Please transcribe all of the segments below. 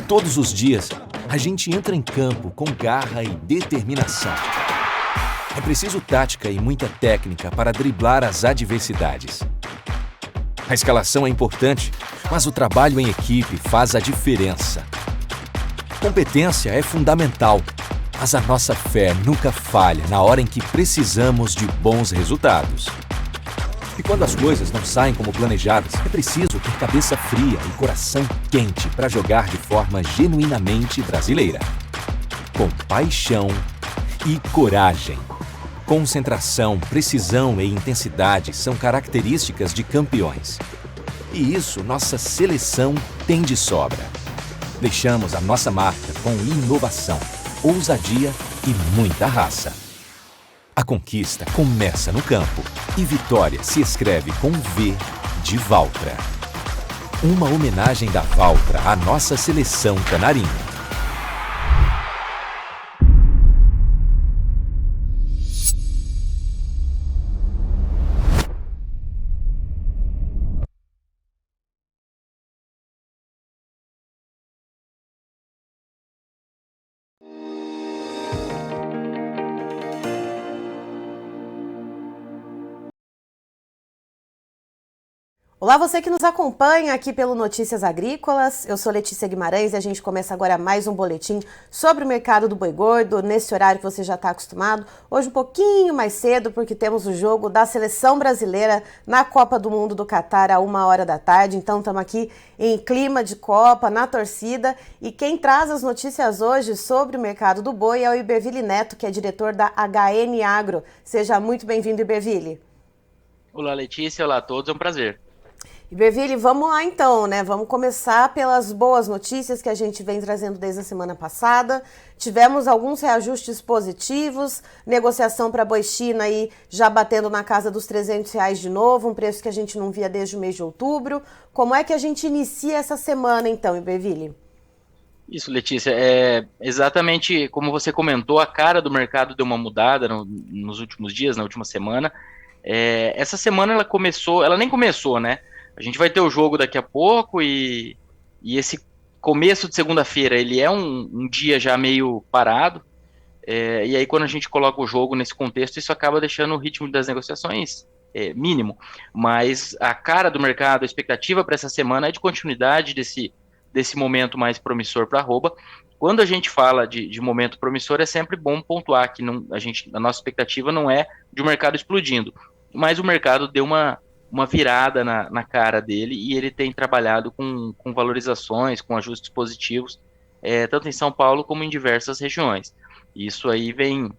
Todos os dias, a gente entra em campo com garra e determinação. É preciso tática e muita técnica para driblar as adversidades. A escalação é importante, mas o trabalho em equipe faz a diferença. Competência é fundamental, mas a nossa fé nunca falha na hora em que precisamos de bons resultados. E quando as coisas não saem como planejadas, é preciso ter cabeça fria e coração quente para jogar de forma genuinamente brasileira. Com paixão e coragem. Concentração, precisão e intensidade são características de campeões. E isso nossa seleção tem de sobra. Deixamos a nossa marca com inovação, ousadia e muita raça. A conquista começa no campo e vitória se escreve com V de Valtra. Uma homenagem da Valtra à nossa seleção canarinha. Olá, você que nos acompanha aqui pelo Notícias Agrícolas. Eu sou Letícia Guimarães e a gente começa agora mais um boletim sobre o mercado do boi gordo, nesse horário que você já está acostumado. Hoje um pouquinho mais cedo, porque temos o jogo da seleção brasileira na Copa do Mundo do Catar a 1h da tarde. Então estamos aqui em clima de Copa, na torcida. E quem traz as notícias hoje sobre o mercado do boi é o Iberville Neto, que é diretor da HN Agro. Seja muito bem-vindo, Iberville. Olá, Letícia. Olá a todos. É um prazer. Iberville, vamos lá então, né? Vamos começar pelas boas notícias que a gente vem trazendo desde a semana passada. Tivemos alguns reajustes positivos, negociação para boi China aí já batendo na casa dos R$300 de novo, um preço que a gente não via desde o mês de outubro. Como é que a gente inicia essa semana então, Iberville? Isso, Letícia, é exatamente como você comentou, a cara do mercado deu uma mudada nos últimos dias, na última semana. Essa semana ela nem começou, né? A gente vai ter o jogo daqui a pouco e esse começo de segunda-feira, ele é um dia já meio parado, e aí quando a gente coloca o jogo nesse contexto, isso acaba deixando o ritmo das negociações mínimo, mas a cara do mercado, a expectativa para essa semana é de continuidade desse momento mais promissor para a arroba. Quando a gente fala de momento promissor, é sempre bom pontuar que a nossa expectativa não é de um mercado explodindo, mas o mercado deu uma virada na cara dele e ele tem trabalhado com valorizações, com ajustes positivos, tanto em São Paulo como em diversas regiões. Isso aí vem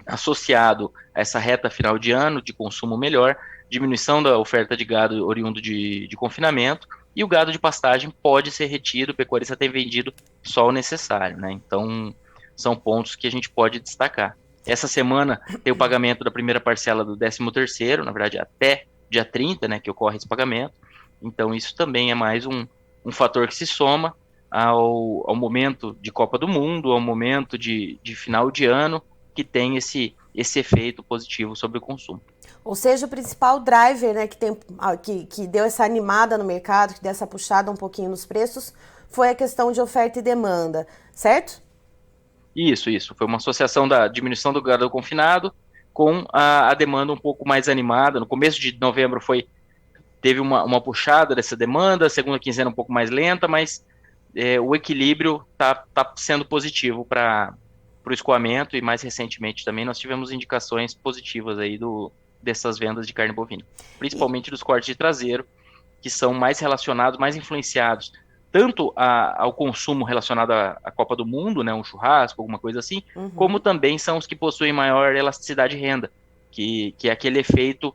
associado a essa reta final de ano de consumo melhor, diminuição da oferta de gado oriundo de confinamento, e o gado de pastagem pode ser retido, o pecuarista tem vendido só o necessário, né? Então, são pontos que a gente pode destacar. Essa semana tem o pagamento da primeira parcela do 13º, na verdade até dia 30, né, que ocorre esse pagamento. Então isso também é mais um fator que se soma ao momento de Copa do Mundo, ao momento de final de ano, que tem esse efeito positivo sobre o consumo. Ou seja, o principal driver, né, que deu essa animada no mercado, que deu essa puxada um pouquinho nos preços, foi a questão de oferta e demanda, certo? Isso. Foi uma associação da diminuição do gado confinado com a demanda um pouco mais animada. No começo de novembro teve uma puxada dessa demanda, a segunda quinzena um pouco mais lenta, mas o equilíbrio está sendo positivo para o escoamento, e mais recentemente também nós tivemos indicações positivas aí dessas vendas de carne bovina, principalmente dos cortes de traseiro, que são mais relacionados, mais influenciados tanto ao consumo relacionado à Copa do Mundo, né, um churrasco, alguma coisa assim, como também são os que possuem maior elasticidade de renda, que é aquele efeito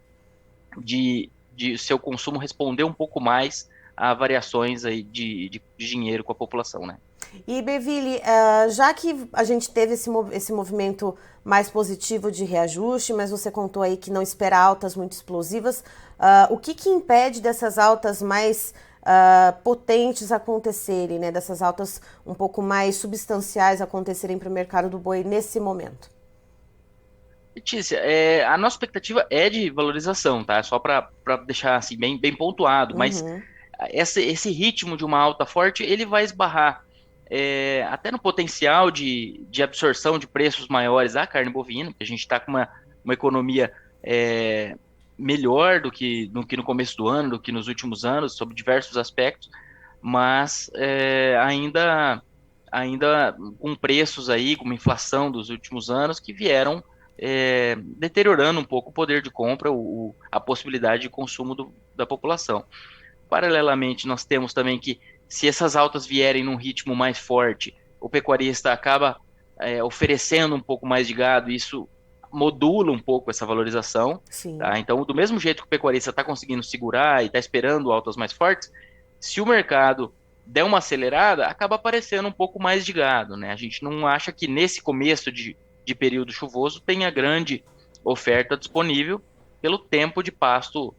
de seu consumo responder um pouco mais a variações aí de dinheiro com a população, né? E, Iberville, já que a gente teve esse movimento mais positivo de reajuste, mas você contou aí que não espera altas muito explosivas, o que impede dessas altas mais potentes acontecerem, né? Dessas altas um pouco mais substanciais acontecerem para o mercado do boi nesse momento? Letícia, a nossa expectativa é de valorização, tá? Só para deixar assim bem pontuado, mas esse ritmo de uma alta forte, ele vai esbarrar até no potencial de absorção de preços maiores da carne bovina, porque a gente está com uma economia melhor do que no começo do ano, do que nos últimos anos, sobre diversos aspectos, mas ainda com preços aí, com uma inflação dos últimos anos que vieram deteriorando um pouco o poder de compra, a possibilidade de consumo da população. Paralelamente, nós temos também que, se essas altas vierem num ritmo mais forte, o pecuarista acaba oferecendo um pouco mais de gado, e isso modula um pouco essa valorização. Tá? Então, do mesmo jeito que o pecuarista está conseguindo segurar e está esperando altas mais fortes, se o mercado der uma acelerada, acaba aparecendo um pouco mais de gado, né? A gente não acha que nesse começo de período chuvoso tenha grande oferta disponível pelo tempo de pasto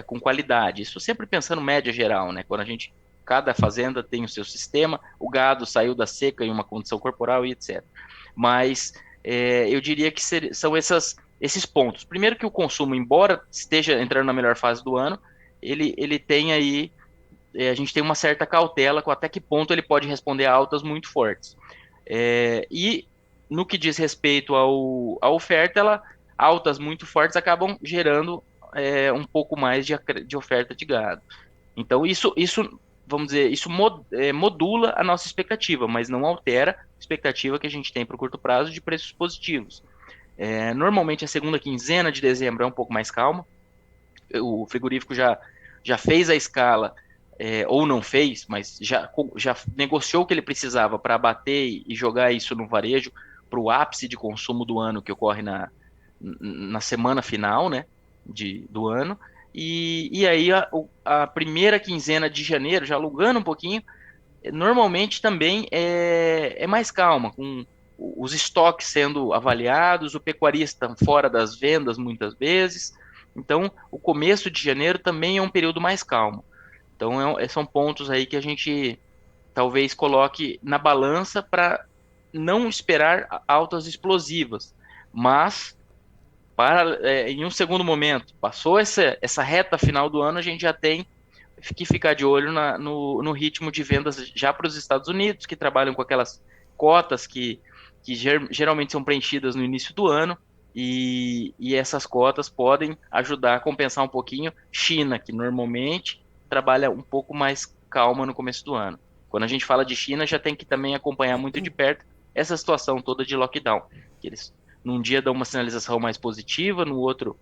com qualidade. Isso sempre pensando média geral, né? Quando cada fazenda tem o seu sistema, o gado saiu da seca em uma condição corporal e etc. Mas eu diria que são esses pontos. Primeiro, que o consumo, embora esteja entrando na melhor fase do ano, ele tem aí, a gente tem uma certa cautela com até que ponto ele pode responder a altas muito fortes. E no que diz respeito à oferta, altas muito fortes acabam gerando um pouco mais de oferta de gado. Então, isso vamos dizer, isso modula a nossa expectativa, mas não altera a expectativa que a gente tem para o curto prazo de preços positivos. Normalmente, a segunda quinzena de dezembro é um pouco mais calma. O frigorífico já fez a escala, ou não fez, mas já negociou o que ele precisava para abater e jogar isso no varejo para o ápice de consumo do ano, que ocorre na semana final, né, do ano. E aí a primeira quinzena de janeiro, já alugando um pouquinho, normalmente também é mais calma, com os estoques sendo avaliados, o pecuarista fora das vendas muitas vezes. Então, o começo de janeiro também é um período mais calmo. Então, são pontos aí que a gente talvez coloque na balança para não esperar altas explosivas, mas em um segundo momento, passou essa reta final do ano, a gente já tem que ficar de olho no ritmo de vendas já para os Estados Unidos, que trabalham com aquelas cotas que geralmente são preenchidas no início do ano, e essas cotas podem ajudar a compensar um pouquinho China, que normalmente trabalha um pouco mais calma no começo do ano. Quando a gente fala de China, já tem que também acompanhar muito de perto essa situação toda de lockdown, que eles num dia dão uma sinalização mais positiva, no outro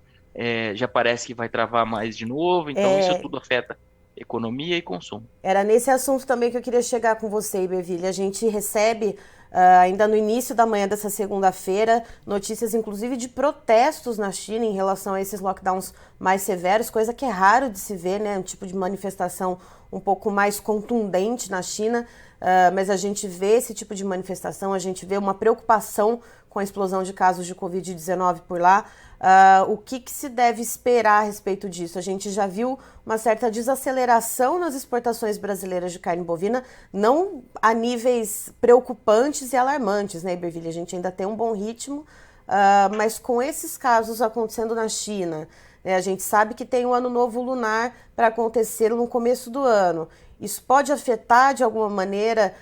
já parece que vai travar mais de novo, então isso tudo afeta economia e consumo. Era nesse assunto também que eu queria chegar com você, Iberville. A gente recebe, ainda no início da manhã dessa segunda-feira, notícias inclusive de protestos na China em relação a esses lockdowns mais severos, coisa que é raro de se ver, né? Um tipo de manifestação um pouco mais contundente na China, mas a gente vê esse tipo de manifestação, a gente vê uma preocupação com a explosão de casos de Covid-19 por lá. O que se deve esperar a respeito disso? A gente já viu uma certa desaceleração nas exportações brasileiras de carne bovina, não a níveis preocupantes e alarmantes, né, Iberville? A gente ainda tem um bom ritmo, mas com esses casos acontecendo na China, né, a gente sabe que tem o Ano Novo Lunar para acontecer no começo do ano. Isso pode afetar, de alguma maneira,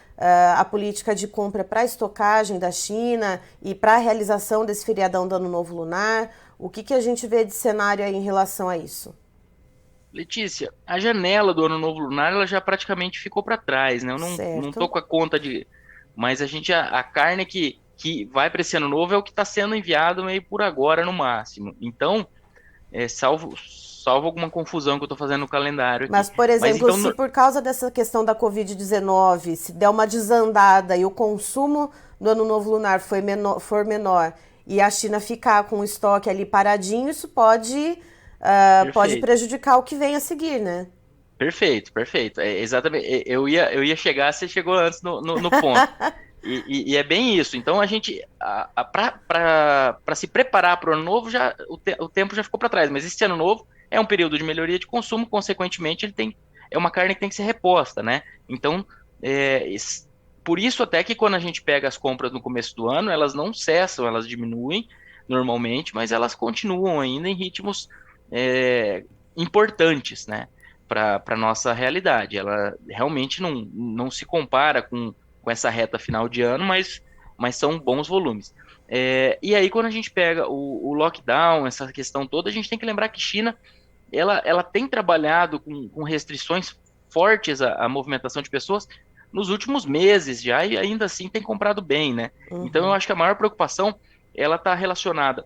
a política de compra para a estocagem da China e para a realização desse feriadão do Ano Novo Lunar? O que a gente vê de cenário aí em relação a isso? Letícia, a janela do Ano Novo Lunar ela já praticamente ficou para trás, né? Eu não tô com a conta mas a carne que vai para esse Ano Novo é o que está sendo enviado meio por agora no máximo. Então, salvo alguma confusão que eu estou fazendo no calendário aqui. Mas, por exemplo, se por causa dessa questão da Covid-19, se der uma desandada e o consumo do Ano Novo Lunar for menor e a China ficar com o estoque ali paradinho, isso pode prejudicar o que vem a seguir, né? Perfeito. Exatamente. Eu ia chegar, você chegou antes no ponto. E é bem isso. Então a gente, para se preparar para o ano novo, o tempo já ficou para trás. Mas esse ano novo é um período de melhoria de consumo, consequentemente é uma carne que tem que ser reposta, né? Então, por isso até que quando a gente pega as compras no começo do ano, elas não cessam, elas diminuem normalmente, mas elas continuam ainda em ritmos importantes, né? Para a nossa realidade. Ela realmente não se compara com essa reta final de ano, mas são bons volumes. E aí, quando a gente pega o lockdown, essa questão toda, a gente tem que lembrar que China, ela tem trabalhado com restrições fortes à movimentação de pessoas nos últimos meses já, e ainda assim tem comprado bem, né? Uhum. Então, eu acho que a maior preocupação, ela está relacionada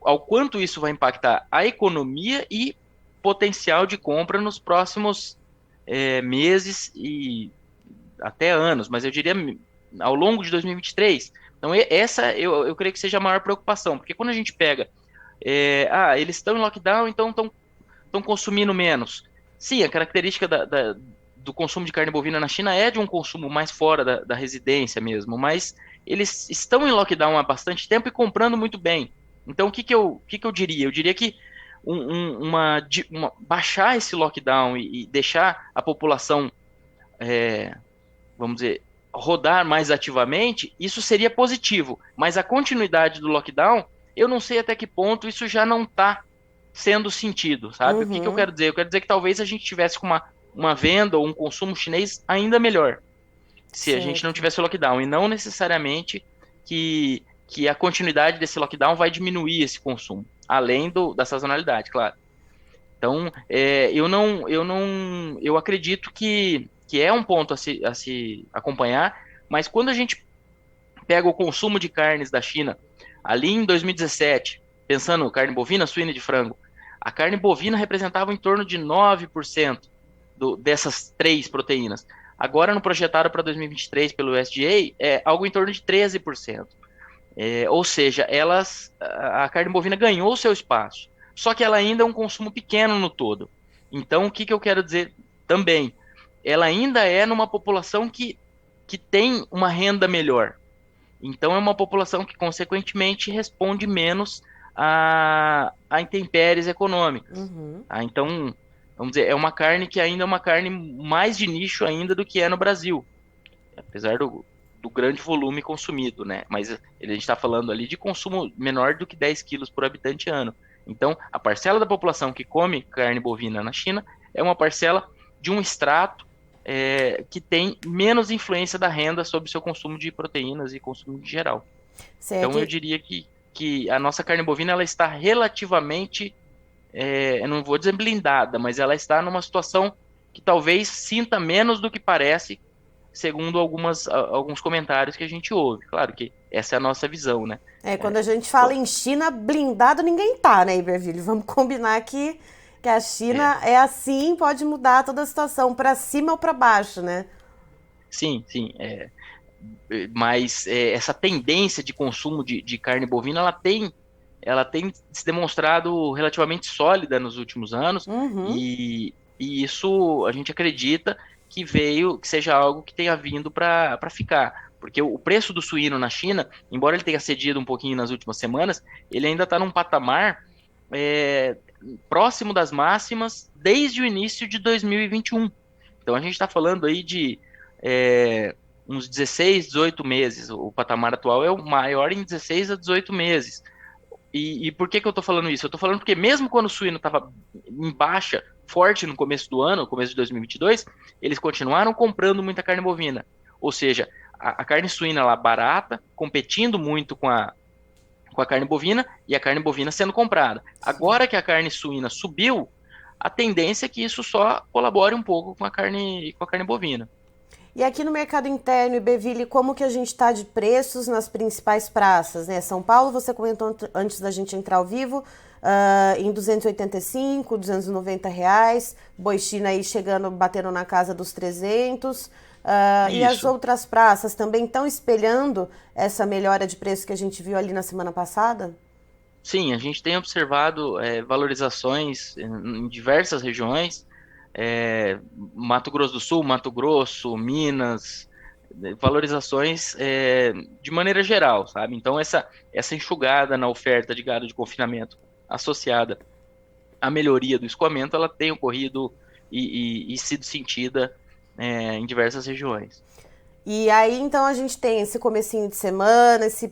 ao quanto isso vai impactar a economia e potencial de compra nos próximos meses e até anos, mas eu diria ao longo de 2023. Então, essa eu creio que seja a maior preocupação, porque quando a gente pega, eles estão em lockdown, então estão consumindo menos. Sim, a característica do consumo de carne bovina na China é de um consumo mais fora da residência mesmo, mas eles estão em lockdown há bastante tempo e comprando muito bem. Então, o que eu diria? Eu diria que baixar esse lockdown e deixar a população, vamos dizer, rodar mais ativamente, isso seria positivo. Mas a continuidade do lockdown, eu não sei até que ponto isso já não está sendo sentido, sabe? Uhum. O que eu quero dizer? Eu quero dizer que talvez a gente tivesse com uma venda ou um consumo chinês ainda melhor, se certo. A gente não tivesse o lockdown, e não necessariamente que a continuidade desse lockdown vai diminuir esse consumo, além da sazonalidade, claro. Então, eu acredito que é um ponto a se acompanhar, mas quando a gente pega o consumo de carnes da China, ali em 2017, pensando carne bovina, suína e de frango, a carne bovina representava em torno de 9% dessas 3 proteínas. Agora, no projetado para 2023 pelo USDA, é algo em torno de 13%. Ou seja, a carne bovina ganhou seu espaço, só que ela ainda é um consumo pequeno no todo. Então, o que eu quero dizer também? Ela ainda é numa população que tem uma renda melhor. Então, é uma população que, consequentemente, responde menos a intempéries econômicas. Uhum. Então, vamos dizer, é uma carne que ainda é uma carne mais de nicho ainda do que é no Brasil, apesar do grande volume consumido, né? Mas a gente está falando ali de consumo menor do que 10 quilos por habitante ano. Então, a parcela da população que come carne bovina na China é uma parcela de um extrato que tem menos influência da renda sobre o seu consumo de proteínas e consumo em geral. Certo. Então, eu diria que a nossa carne bovina ela está relativamente, eu não vou dizer blindada, mas ela está numa situação que talvez sinta menos do que parece, segundo alguns comentários que a gente ouve. Claro que essa é a nossa visão, né? Quando a gente fala em China, blindado ninguém tá, né, Iberville? Vamos combinar que a China é assim, pode mudar toda a situação, para cima ou para baixo, né? Sim. Mas essa tendência de consumo de carne bovina, ela tem se demonstrado relativamente sólida nos últimos anos, e isso a gente acredita que seja algo que tenha vindo para ficar. Porque o preço do suíno na China, embora ele tenha cedido um pouquinho nas últimas semanas, ele ainda está num patamar próximo das máximas desde o início de 2021. Então a gente está falando aí de uns 16, 18 meses. O patamar atual é o maior em 16 a 18 meses. E por que eu estou falando isso? Eu estou falando porque mesmo quando o suíno estava em baixa, forte no começo do ano, no começo de 2022, eles continuaram comprando muita carne bovina. Ou seja, a carne suína lá barata, competindo muito com a carne bovina, e a carne bovina sendo comprada. Agora que a carne suína subiu, a tendência é que isso só colabore um pouco com a carne bovina. E aqui no mercado interno, Iberville, como que a gente está de preços nas principais praças, né? São Paulo, você comentou antes da gente entrar ao vivo, em 285, 290 reais, boi China aí batendo na casa dos 300, e as outras praças também estão espelhando essa melhora de preço que a gente viu ali na semana passada? Sim, a gente tem observado valorizações em diversas regiões, Mato Grosso do Sul, Mato Grosso, Minas, valorizações de maneira geral, sabe? Então essa enxugada na oferta de gado de confinamento associada à melhoria do escoamento, ela tem ocorrido e sido sentida em diversas regiões. E aí, então, a gente tem esse comecinho de semana, esse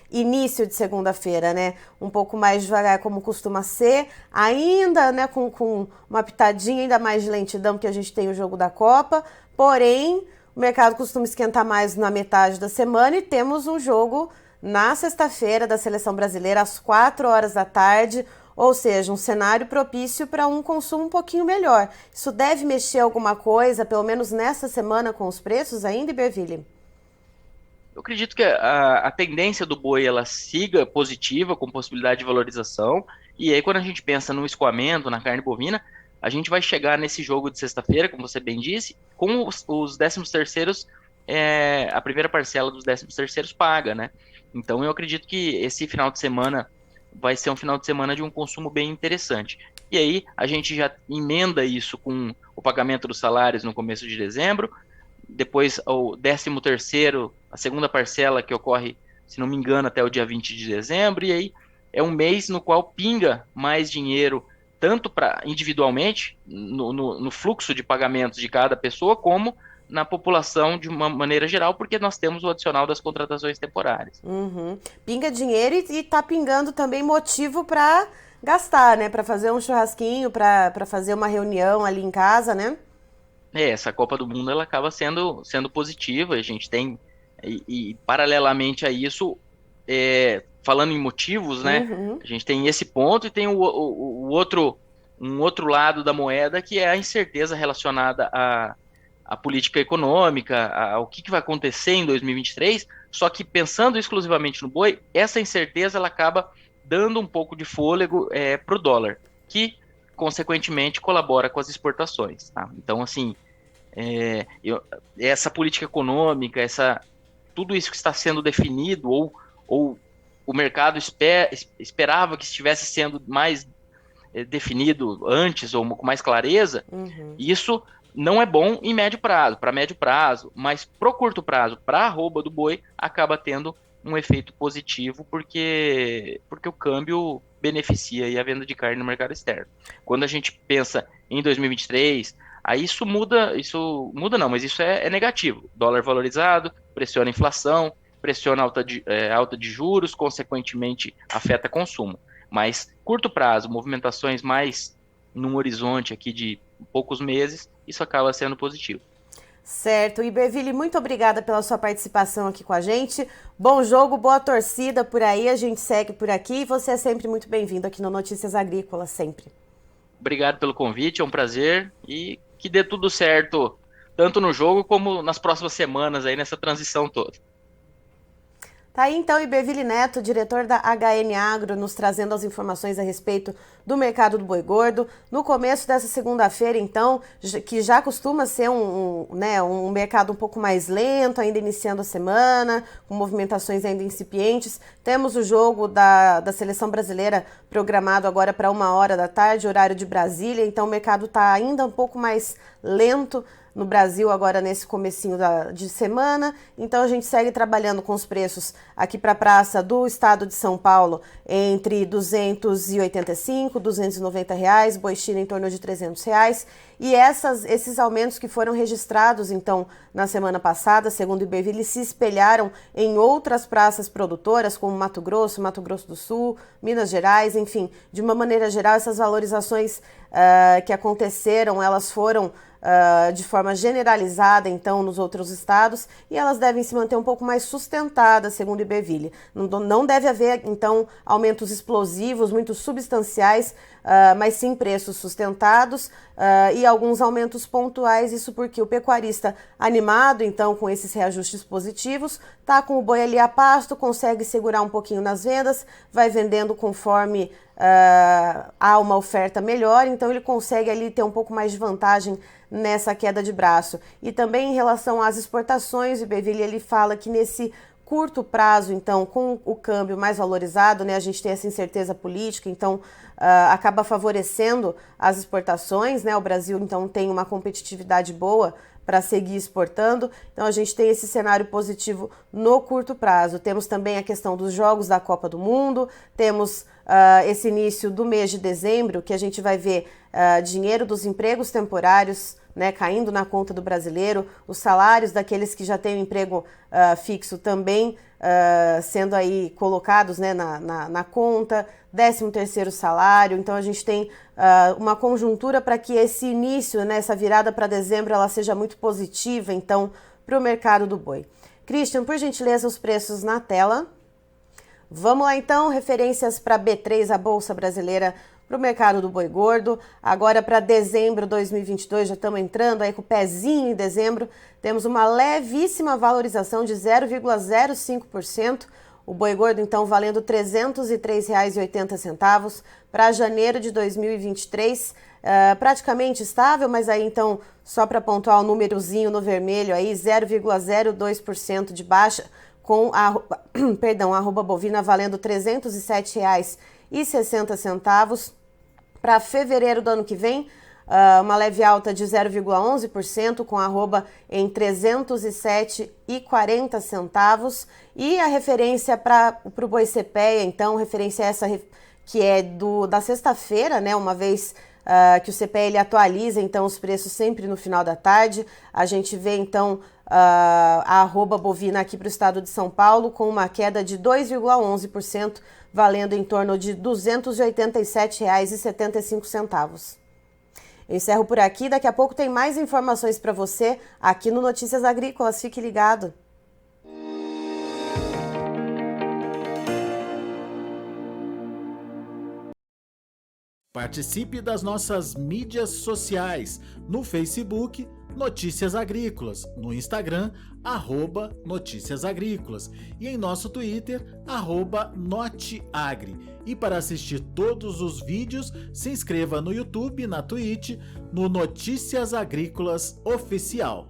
início de segunda-feira, né? Um pouco mais devagar, como costuma ser. Ainda, né, com uma pitadinha ainda mais de lentidão, porque a gente tem o jogo da Copa. Porém, o mercado costuma esquentar mais na metade da semana e temos um jogo na sexta-feira da Seleção Brasileira, às 4 horas da tarde. Ou seja, um cenário propício para um consumo um pouquinho melhor. Isso deve mexer alguma coisa, pelo menos nessa semana, com os preços ainda, Iberville? Eu acredito que a tendência do boi ela siga positiva, com possibilidade de valorização. E aí, quando a gente pensa no escoamento, na carne bovina, a gente vai chegar nesse jogo de sexta-feira, como você bem disse, com os 13º, a primeira parcela dos 13º paga, né? Então, eu acredito que esse final de semana vai ser um final de semana de um consumo bem interessante. E aí, a gente já emenda isso com o pagamento dos salários no começo de dezembro, depois o 13º, a segunda parcela que ocorre, se não me engano, até o dia 20 de dezembro, e aí é um mês no qual pinga mais dinheiro, tanto para individualmente, no fluxo de pagamentos de cada pessoa, como na população de uma maneira geral, porque nós temos o adicional das contratações temporárias. Uhum. Pinga dinheiro e tá pingando também motivo para gastar, né? Para fazer um churrasquinho, para fazer uma reunião ali em casa, né? Essa Copa do Mundo ela acaba sendo positiva, a gente tem, e paralelamente a isso, falando em motivos, né? Uhum. A gente tem esse ponto e tem um outro lado da moeda, que é a incerteza relacionada à política econômica, ao que vai acontecer em 2023, só que pensando exclusivamente no boi, essa incerteza ela acaba dando um pouco de fôlego para o dólar, que consequentemente colabora com as exportações. Tá? Então, assim, essa política econômica, tudo isso que está sendo definido, ou o mercado esperava que estivesse sendo mais definido antes, ou com mais clareza, isso não é bom em médio prazo, para médio prazo, mas para o curto prazo, para a arroba do boi, acaba tendo um efeito positivo, porque o câmbio beneficia aí a venda de carne no mercado externo. Quando a gente pensa em 2023, aí isso muda não, mas isso é negativo. Dólar valorizado, pressiona a inflação, pressiona alta de juros, consequentemente afeta consumo. Mas curto prazo, movimentações mais num horizonte aqui de poucos meses, isso acaba sendo positivo. Certo. Iberville, muito obrigada pela sua participação aqui com a gente. Bom jogo, boa torcida por aí, a gente segue por aqui e você é sempre muito bem-vindo aqui no Notícias Agrícolas, sempre. Obrigado pelo convite, é um prazer e que dê tudo certo, tanto no jogo como nas próximas semanas aí nessa transição toda. Tá aí então Iberville Neto, diretor da HN Agro, nos trazendo as informações a respeito do mercado do boi gordo. No começo dessa segunda-feira, então, que já costuma ser um mercado um pouco mais lento, ainda iniciando a semana, com movimentações ainda incipientes. Temos o jogo da Seleção Brasileira programado agora para 1h da tarde, horário de Brasília, então o mercado está ainda um pouco mais lento no Brasil agora nesse comecinho de semana, então a gente segue trabalhando com os preços aqui para a praça do estado de São Paulo entre R$ 285, R$ 290, boi China em torno de R$ 300, e esses aumentos que foram registrados então na semana passada, segundo o Iberville, se espelharam em outras praças produtoras como Mato Grosso do Sul, Minas Gerais, enfim, de uma maneira geral essas valorizações que aconteceram, elas foram de forma generalizada, então, nos outros estados, e elas devem se manter um pouco mais sustentadas, segundo o Iberville. Não deve haver, então, aumentos explosivos, muito substanciais, mas sim preços sustentados e alguns aumentos pontuais, isso porque o pecuarista animado, então, com esses reajustes positivos, tá com o boi ali a pasto, consegue segurar um pouquinho nas vendas, vai vendendo conforme há uma oferta melhor, então ele consegue ali ter um pouco mais de vantagem nessa queda de braço. E também em relação às exportações, o Iberville ele fala que nesse curto prazo, então, com o câmbio mais valorizado, né, a gente tem essa incerteza política, então acaba favorecendo as exportações, né, o Brasil então tem uma competitividade boa para seguir exportando, então a gente tem esse cenário positivo no curto prazo. Temos também a questão dos jogos da Copa do Mundo, temos esse início do mês de dezembro, que a gente vai ver dinheiro dos empregos temporários né, caindo na conta do brasileiro, os salários daqueles que já têm um emprego fixo também sendo aí colocados, né, na conta, 13º salário. Então a gente tem uma conjuntura para que esse início, né, essa virada para dezembro, ela seja muito positiva, então, para o mercado do boi. Christian, por gentileza, os preços na tela. Vamos lá então, referências para B3, a Bolsa Brasileira, para o mercado do boi gordo. Agora para dezembro de 2022, já estamos entrando aí com o pezinho em dezembro, temos uma levíssima valorização de 0,05%. O boi gordo então valendo R$ 303,80. Para janeiro de 2023, praticamente estável, mas aí então, só para pontuar o númerozinho no vermelho aí, 0,02% de baixa, com a arroba bovina valendo R$ 307,60. Para fevereiro do ano que vem, uma leve alta de 0,11%, com a arroba em R$ 307,40. E a referência para o boi CPEA, então, referência essa que é da sexta-feira, né, uma vez que o CPEA ele atualiza então os preços sempre no final da tarde. A gente vê então a arroba bovina aqui para o estado de São Paulo com uma queda de 2,11%, valendo em torno de R$ 287,75. Eu encerro por aqui, daqui a pouco tem mais informações para você aqui no Notícias Agrícolas, fique ligado. Participe das nossas mídias sociais, no Facebook, Notícias Agrícolas, no Instagram, @Notícias Agrícolas e em nosso Twitter, @Noteagri. E para assistir todos os vídeos, se inscreva no YouTube, na Twitch, no Notícias Agrícolas Oficial.